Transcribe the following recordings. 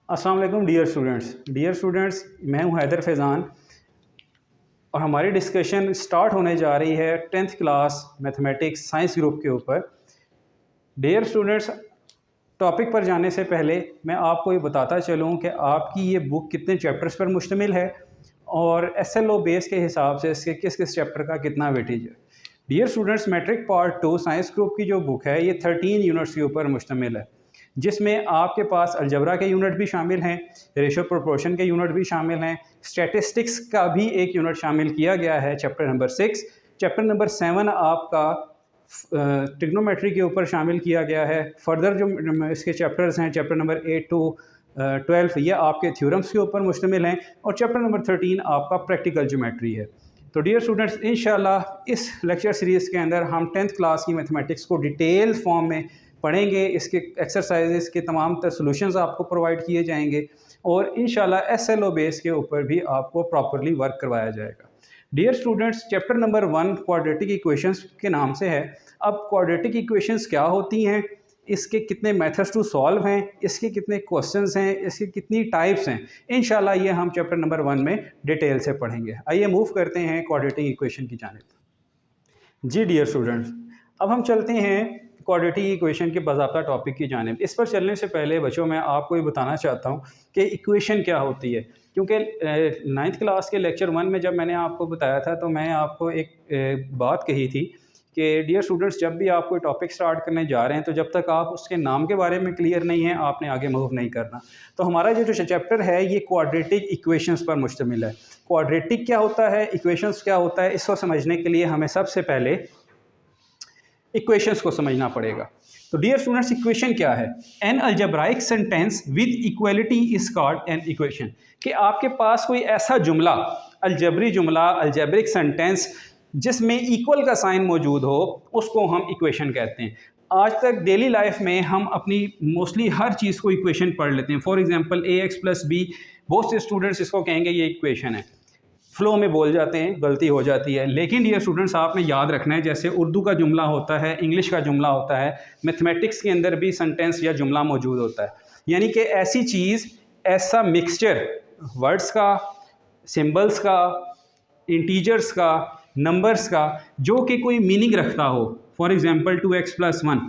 अस्सलाम वालेकुम dear students, मैं हूं हैदर फैज़ान और हमारी डिस्कशन स्टार्ट होने जा रही है 10th class mathematics science group के ऊपर। डियर स्टूडेंट्स, टॉपिक पर जाने से पहले मैं आपको ये बताता चलूं कि आपकी ये बुक कितने चैप्टर्स पर मुश्तमिल है और SLO बेस के हिसाब से इसके किस किस चैप्टर का कितना वेटेज है। Dear students, matric part 2 science group की जो बुक है ये 13 यूनिट्स के ऊपर मुश्तमिल है, जिसमें आपके पास अलजबरा के यूनिट भी शामिल हैं, रेशो प्रोपोर्शन के यूनिट भी शामिल हैं, स्टैटिस्टिक्स का भी एक यूनिट शामिल किया गया है चैप्टर नंबर 6। चैप्टर नंबर 7 आपका ट्रिग्नोमेट्री के ऊपर शामिल किया गया है। फर्दर जो इसके चैप्टर्स हैं चैप्टर नंबर 8 to 12 ये आपके थ्योरम्स के ऊपर मुश्तमिल हैं और चैप्टर नंबर 13 आपका प्रैक्टिकल ज्योमेट्री है। तो डियर स्टूडेंट्स, इंशाल्लाह इस लेक्चर सीरीज़ के अंदर हम 10th क्लास की मैथमेटिक्स को डिटेल फॉर्म में पढ़ेंगे। इसके एक्सरसाइजेस के तमाम तर सॉल्यूशंस आपको प्रोवाइड किए जाएंगे और इंशाल्लाह SLO बेस के ऊपर भी आपको प्रॉपरली वर्क करवाया जाएगा। Dear students, chapter number 1 quadratic equations के नाम से है। अब क्वाड्रेटिक इक्वेशंस क्या होती हैं, इसके कितने मेथड्स टू सॉल्व हैं, इसके कितने क्वेश्चंस हैं, इसकी कितनी टाइप्स हैं, इंशाल्लाह ये हम चैप्टर नंबर 1 में डिटेल से पढ़ेंगे। आइए मूव करते हैं क्वाड्रेटिक इक्वेशन की जानिब। जी डियर स्टूडेंट्स, अब हम चलते हैं क्वाड्रेटिक इक्वेशन के बाज़ाब्ता टॉपिक की जानिब। इस पर चलने से पहले बच्चों मैं आपको ये बताना चाहता हूँ कि इक्वेशन क्या होती है, क्योंकि 9th क्लास के लेक्चर 1 में जब मैंने आपको बताया था तो मैं आपको एक बात कही थी कि डियर स्टूडेंट्स, जब भी आप कोई टॉपिक स्टार्ट करने जा रहे हैं तो जब तक आप उसके नाम के बारे में क्लियर नहीं है आपने आगे मूव नहीं करना। तो हमारा जो चैप्टर है ये क्वाड्रेटिक इक्वेशंस पर मुश्तमिल है। क्वाड्रेटिक क्या होता है, इक्वेशंस क्या होता है, इसको समझने के लिए हमें सबसे पहले इक्वेशंस को समझना पड़ेगा। तो डियर स्टूडेंट्स, इक्वेशन क्या है? An algebraic sentence with equality is called an equation. कि आपके पास कोई ऐसा जुमला, अलजबरी जुमला, अलजेब्रिक सेंटेंस जिसमें इक्वल का साइन मौजूद हो, उसको हम इक्वेशन कहते हैं। आज तक डेली लाइफ में हम अपनी मोस्टली हर चीज़ को इक्वेशन पढ़ लेते हैं। फॉर एग्जांपल ax + b, बहुत से स्टूडेंट्स इसको कहेंगे ये इक्वेशन है, फ्लो में बोल जाते हैं, गलती हो जाती है। लेकिन डियर स्टूडेंट्स, आपने याद रखना है जैसे उर्दू का जुमला होता है, इंग्लिश का जुमला होता है, मैथमेटिक्स के अंदर भी सेंटेंस या जुमला मौजूद होता है। यानी कि ऐसी चीज़, ऐसा मिक्सचर वर्ड्स का, सिंबल्स का, इंटीजर्स का, नंबर्स का, जो कि कोई मीनिंग रखता हो। For example 2x + 1।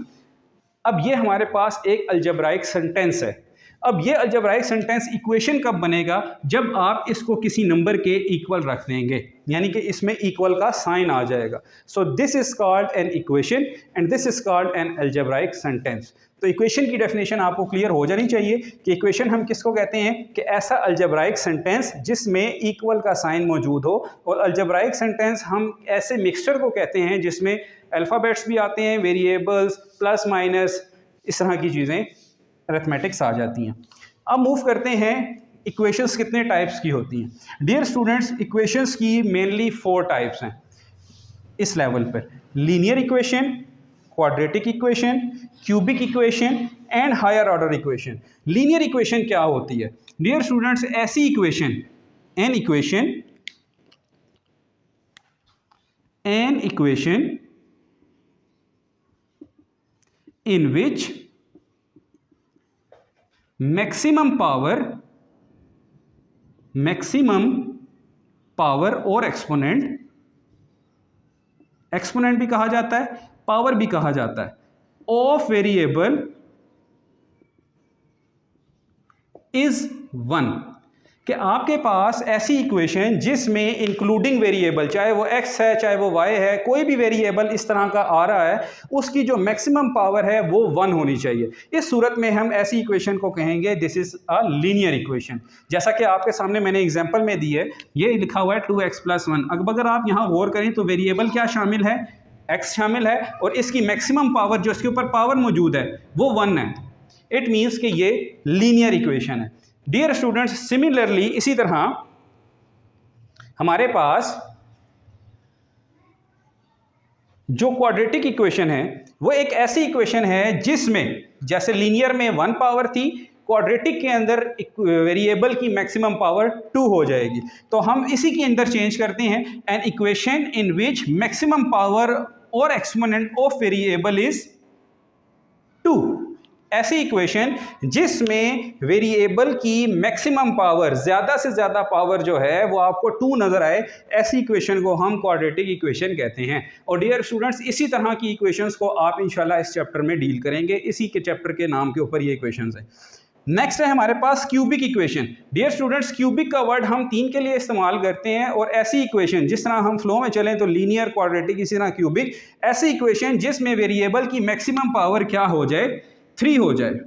अब ये हमारे पास एक अलजेब्राइक सेंटेंस है। अब ये अलजेब्राइक सेंटेंस इक्वेशन कब बनेगा? जब आप इसको किसी नंबर के इक्वल रख देंगे, यानी कि इसमें इक्वल का साइन आ जाएगा। So this is called an equation and this is called N algebraic sentence. तो इक्वेशन की डेफिनेशन आपको क्लियर हो जानी चाहिए कि इक्वेशन हम किसको कहते हैं, कि ऐसा अलजेब्राइक सेंटेंस जिसमें इक्वल का साइन मौजूद हो। और अलजेब्राइक सेंटेंस हम ऐसे मिक्सचर को कहते हैं जिसमें अल्फ़ाबेट्स भी आते हैं, वेरिएबल्स, प्लस माइनस, इस तरह की चीज़ें अरिथमेटिक्स आ जाती हैं। अब मूव करते हैं, इक्वेशंस कितने टाइप्स की होती हैं। डियर स्टूडेंट्स, इक्वेशंस की मेनली 4 टाइप्स हैं इस लेवल पर: linear equation, quadratic equation, cubic equation and higher order equation. Linear equation क्या होती है? डियर स्टूडेंट्स, ऐसी equation, an equation in which maximum power और एक्सपोनेंट भी कहा जाता है, पावर भी कहा जाता है, ऑफ वेरिएबल इज 1। कि आपके पास ऐसी इक्वेशन जिसमें इंक्लूडिंग वेरिएबल, चाहे वो x है चाहे वो y है, कोई भी वेरिएबल इस तरह का आ रहा है, उसकी जो मैक्सिमम पावर है वो 1 होनी चाहिए। इस सूरत में हम ऐसी इक्वेशन को कहेंगे this is a linear equation. जैसा कि आपके सामने मैंने एग्जांपल में दी है, ये लिखा हुआ है 2x + 1। अब अगर आप यहाँ गौर करें तो वेरिएबल क्या शामिल है, x शामिल है, और इसकी मैक्सिमम पावर जो इसके ऊपर पावर मौजूद है वो 1 है। इट मीन्स कि ये लीनियर इक्वेशन है। डियर स्टूडेंट्स, सिमिलरली इसी तरह हमारे पास जो क्वाड्रेटिक इक्वेशन है वो एक ऐसी इक्वेशन है जिसमें जैसे लीनियर में 1 पावर थी, क्वाड्रेटिक के अंदर वेरिएबल की मैक्सिमम पावर 2 हो जाएगी। तो हम इसी के अंदर चेंज करते हैं, an equation in which maximum power और एक्सपोनेंट ऑफ वेरिएबल इज 2। ऐसी इक्वेशन जिसमें वेरिएबल की मैक्सिमम पावर, ज़्यादा से ज़्यादा पावर जो है वो आपको 2 नज़र आए, ऐसी इक्वेशन को हम क्वाड्रेटिक इक्वेशन कहते हैं। और डियर स्टूडेंट्स, इसी तरह की इक्वेशंस को आप इंशाल्लाह इस चैप्टर में डील करेंगे, इसी के चैप्टर के नाम के ऊपर ये इक्वेशंस हैं। नेक्स्ट है हमारे पास cubic equation. Dear students, cubic का वर्ड हम 3 के लिए इस्तेमाल करते हैं, और ऐसी इक्वेशन, जिस तरह हम फ्लो में चलें तो लीनियर, क्वाड्रेटिक, इसी तरह क्यूबिक, ऐसी इक्वेशन जिसमें वेरिएबल की मैक्सिमम पावर क्या हो जाए, 3 हो जाए,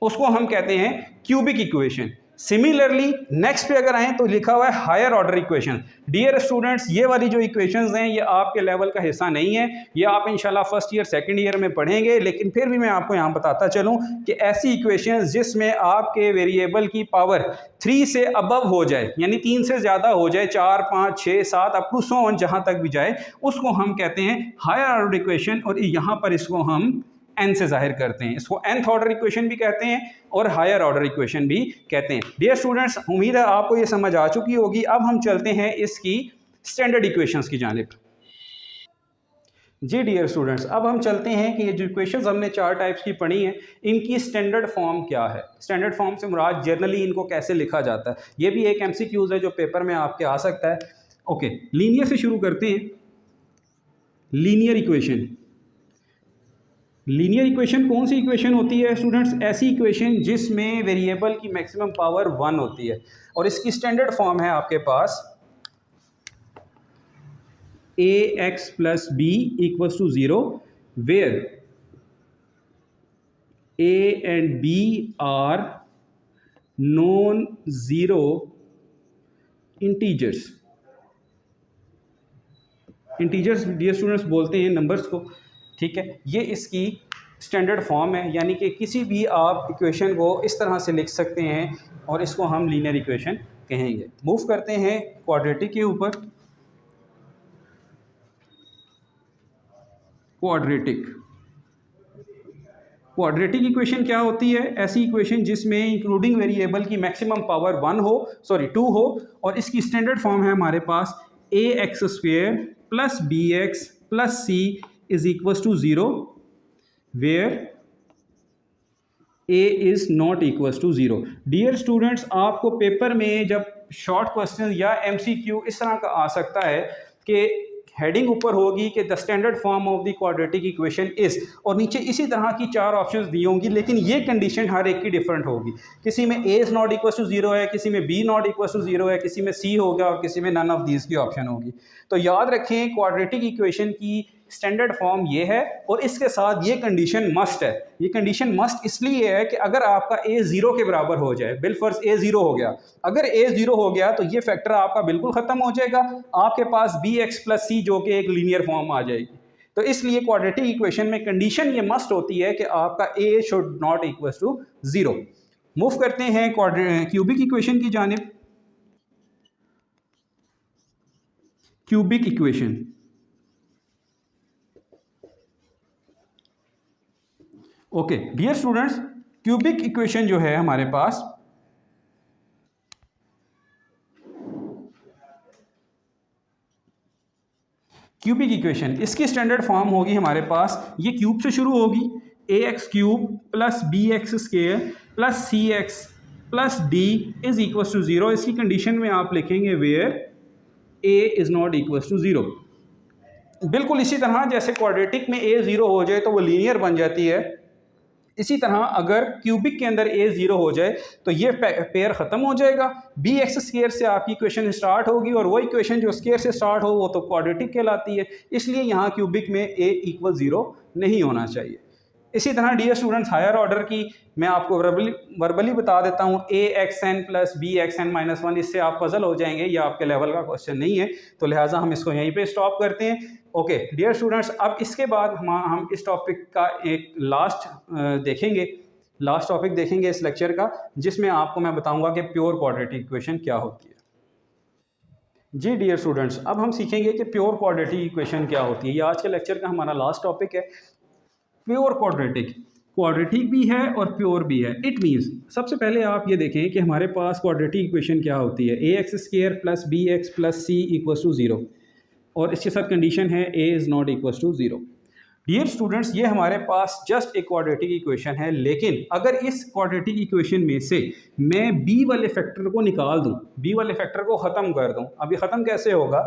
उसको हम कहते हैं क्यूबिक इक्वेशन। सिमिलरली नेक्स्ट पे अगर आए तो लिखा हुआ है higher order equation. Dear students, ये वाली जो इक्वेशंस हैं ये आपके लेवल का हिस्सा नहीं है, ये आप इंशाल्लाह फर्स्ट ईयर सेकंड ईयर में पढ़ेंगे, लेकिन फिर भी मैं आपको यहाँ बताता चलूँ कि ऐसी इक्वेशंस जिसमें आपके वेरिएबल की पावर 3 से अबव हो जाए, यानी 3 से ज़्यादा हो जाए, 4, 5, 6, 7 अप टू सो ऑन, जहाँ तक भी जाए, उसको हम कहते हैं हायर ऑर्डर इक्वेशन। और यहाँ पर इसको हम n से जाहिर करते हैं, इसको nth ऑर्डर इक्वेशन भी कहते हैं और हायर ऑर्डर इक्वेशन भी कहते हैं। डियर स्टूडेंट्स, उम्मीद है आपको ये समझ आ चुकी होगी। अब हम चलते हैं इसकी स्टैंडर्ड इक्वेशंस की जानिब। जी डियर स्टूडेंट्स, अब हम चलते हैं कि ये जो इक्वेशंस हमने 4 टाइप्स की पढ़ी हैं, इनकी स्टैंडर्ड फॉर्म क्या है। स्टैंडर्ड फॉर्म से मुराद जनरली इनको कैसे लिखा जाता है, ये भी एक MCQs है जो पेपर में आपके आ सकता है। ओके, लीनियर से शुरू करते हैं। लीनियर इक्वेशन, लीनियर इक्वेशन कौन सी इक्वेशन होती है स्टूडेंट्स? ऐसी इक्वेशन जिसमें वेरिएबल की मैक्सिमम पावर 1 होती है, और इसकी स्टैंडर्ड फॉर्म है आपके पास ax + b = 0, where a and b are non-zero integers। Integers dear students बोलते हैं नंबर्स को, ठीक है। ये इसकी स्टैंडर्ड फॉर्म है, यानी कि किसी भी आप इक्वेशन को इस तरह से लिख सकते हैं और इसको हम लीनियर इक्वेशन कहेंगे। मूव करते हैं क्वाड्रेटिक के ऊपर। क्वाड्रेटिक इक्वेशन क्या होती है? ऐसी इक्वेशन जिसमें इंक्लूडिंग वेरिएबल की मैक्सिमम पावर 2 हो, और इसकी स्टैंडर्ड फॉर्म है हमारे पास ax² + bx + c = 0, where a is not equals to 0। Dear students, आपको पेपर में जब शॉर्ट क्वेश्चन या MCQ इस तरह का आ सकता है कि हेडिंग ऊपर होगी कि the standard form of the quadratic equation is, और नीचे इसी तरह की 4 ऑप्शंस दी होंगी, लेकिन ये कंडीशन हर एक की डिफरेंट होगी। किसी में a is not equal to 0 है, किसी में b नॉट इक्वल टू 0 है, किसी में c होगा और किसी में नन ऑफ दीज की ऑप्शन होगी। तो याद रखें, क्वाड्रेटिक इक्वेशन की स्टैंडर्ड फॉर्म ये है, और इसके साथ ये कंडीशन मस्ट है। ये कंडीशन मस्ट इसलिए है कि अगर आपका a 0 के बराबर हो जाए, बिलफर्ज a 0 हो गया, अगर a 0 हो गया तो ये फैक्टर आपका बिल्कुल ख़त्म हो जाएगा, आपके पास bx + c जो कि एक लीनियर फॉर्म आ जाएगी। तो इसलिए क्वाड्रेटिक इक्वेशन में कंडीशन ये मस्ट होती है कि आपका a should not equal to 0। Move करते हैं क्यूबिक इक्वेशन की जानिब। Cubic equation, okay dear students, cubic equation जो है हमारे पास, क्यूबिक इक्वेशन इसकी स्टैंडर्ड फॉर्म होगी हमारे पास, ये क्यूब से शुरू होगी, ax³ + bx² + cx + d = 0। इसकी कंडीशन में आप लिखेंगे where a is not equal to 0। बिल्कुल इसी तरह जैसे क्वाड्रेटिक में a 0 हो जाए तो वो लीनियर बन जाती है, इसी तरह अगर क्यूबिक के अंदर a 0 हो जाए तो ये पेयर ख़त्म हो जाएगा। bx² से आपकी इक्वेशन स्टार्ट होगी, और वो इक्वेशन जो स्क्वायर से स्टार्ट हो वो तो क्वाड्रेटिक कहलाती है, इसलिए यहाँ क्यूबिक में a = 0 नहीं होना चाहिए। इसी तरह डियर स्टूडेंट्स, हायर ऑर्डर की मैं आपको वर्बली बता देता हूँ, axn + bxn - 1, इससे आप पजल हो जाएंगे, ये आपके लेवल का क्वेश्चन नहीं है, तो लिहाजा हम इसको यहीं पे स्टॉप करते हैं। ओके डियर स्टूडेंट्स, अब इसके बाद हम इस टॉपिक का एक लास्ट टॉपिक देखेंगे इस लेक्चर का, जिसमें आपको मैं बताऊँगा कि प्योर क्वाड्रेटिक इक्वेशन क्या होती है। जी डियर स्टूडेंट्स, अब हम सीखेंगे कि प्योर क्वाड्रेटिक इक्वेशन क्या होती है। ये आज के लेक्चर का हमारा लास्ट टॉपिक है। प्योर क्वाड्रेटिक भी है और प्योर भी है। इट मीन्स, सबसे पहले आप ये देखें कि हमारे पास क्वाड्रेटिक इक्वेशन क्या होती है, ax² + bx + c = 0, और इसके साथ कंडीशन है a is not equal to 0। Dear students, ये हमारे पास जस्ट एक क्वाड्रेटिक इक्वेशन है, लेकिन अगर इस क्वाड्रेटिक इक्वेशन में से मैं बी वाले फैक्टर को निकाल दूं, बी वाले फैक्टर को ख़त्म कर दूं, अभी ख़त्म कैसे होगा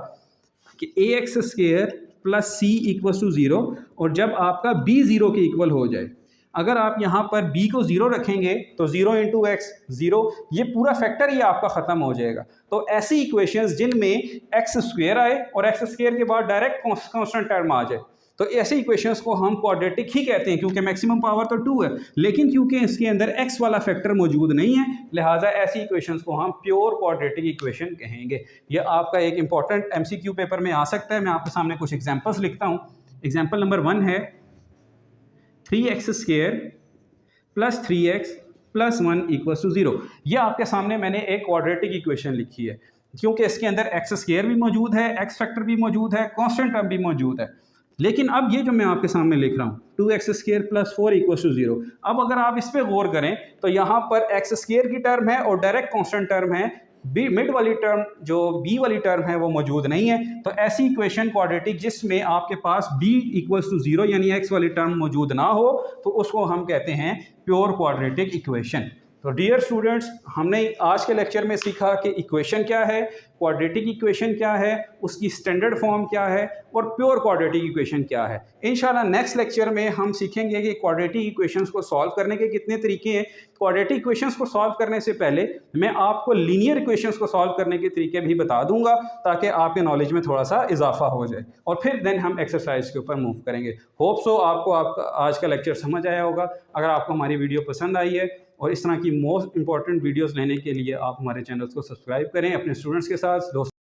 कि A X square plus C equal to zero, और जब आपका बी ज़ीरो के इक्वल हो जाए, अगर आप यहाँ पर b को ज़ीरो रखेंगे तो 0 इंटू एक्स ज़ीरो, ये पूरा फैक्टर ही आपका ख़त्म हो जाएगा। तो ऐसी इक्वेशंस जिनमें एक्स स्क्वेयर आए और एक्स स्क्वेयर के बाद डायरेक्ट कांस्टेंट टर्म आ जाए, तो ऐसे इक्वेशंस को हम क्वाड्रेटिक ही कहते हैं, क्योंकि मैक्सिमम पावर तो 2 है, लेकिन क्योंकि इसके अंदर x वाला फैक्टर मौजूद नहीं है, लिहाजा ऐसी इक्वेशंस को हम प्योर क्वाड्रेटिक इक्वेशन कहेंगे। ये आपका एक इंपॉर्टेंट MCQ पेपर में आ सकता है। मैं आपके सामने कुछ एग्जांपल्स लिखता हूँ। एग्जांपल नंबर 1 है 3x square plus 3x plus 1 equal to 0। यह आपके सामने मैंने एक क्वाड्रेटिक इक्वेशन लिखी है, क्योंकि इसके अंदर x स्क्वायर भी मौजूद है, x फैक्टर भी मौजूद है, कांस्टेंट टर्म भी मौजूद है। लेकिन अब ये जो मैं आपके सामने लिख रहा हूँ 2x square plus 4 equal to 0, अब अगर आप इस पर गौर करें तो यहाँ पर x स्क्वायर की टर्म है और डायरेक्ट कांस्टेंट टर्म है, बी मिड वाली टर्म जो b वाली टर्म है वो मौजूद नहीं है। तो ऐसी इक्वेशन क्वाड्रेटिक जिसमें आपके पास b इक्वल्स टू 0 यानी x वाली टर्म मौजूद ना हो, तो उसको हम कहते हैं प्योर क्वाड्रेटिक इक्वेशन। तो डियर स्टूडेंट्स, हमने आज के लेक्चर में सीखा कि इक्वेशन क्या है, क्वाड्रेटिक इक्वेशन क्या है, उसकी स्टैंडर्ड फॉर्म क्या है और प्योर क्वाड्रेटिक इक्वेशन क्या है। इंशाल्लाह नेक्स्ट लेक्चर में हम सीखेंगे कि क्वाड्रेटिक इक्वेशंस को सॉल्व करने के कितने तरीके हैं। क्वाड्रेटिक इक्वेशंस को सॉल्व करने से पहले मैं आपको लीनियर इक्वेशंस को सॉल्व करने के तरीके भी बता दूंगा, ताकि आपके नॉलेज में थोड़ा सा इजाफा हो जाए, और फिर देन हम एक्सरसाइज के ऊपर मूव करेंगे। होप सो आपको आपका आज का लेक्चर समझ आया होगा। अगर आपको हमारी वीडियो पसंद आई है और इस तरह की मोस्ट इंपॉर्टेंट वीडियोस लेने के लिए आप हमारे चैनल को सब्सक्राइब करें, अपने स्टूडेंट्स के साथ, दोस्तों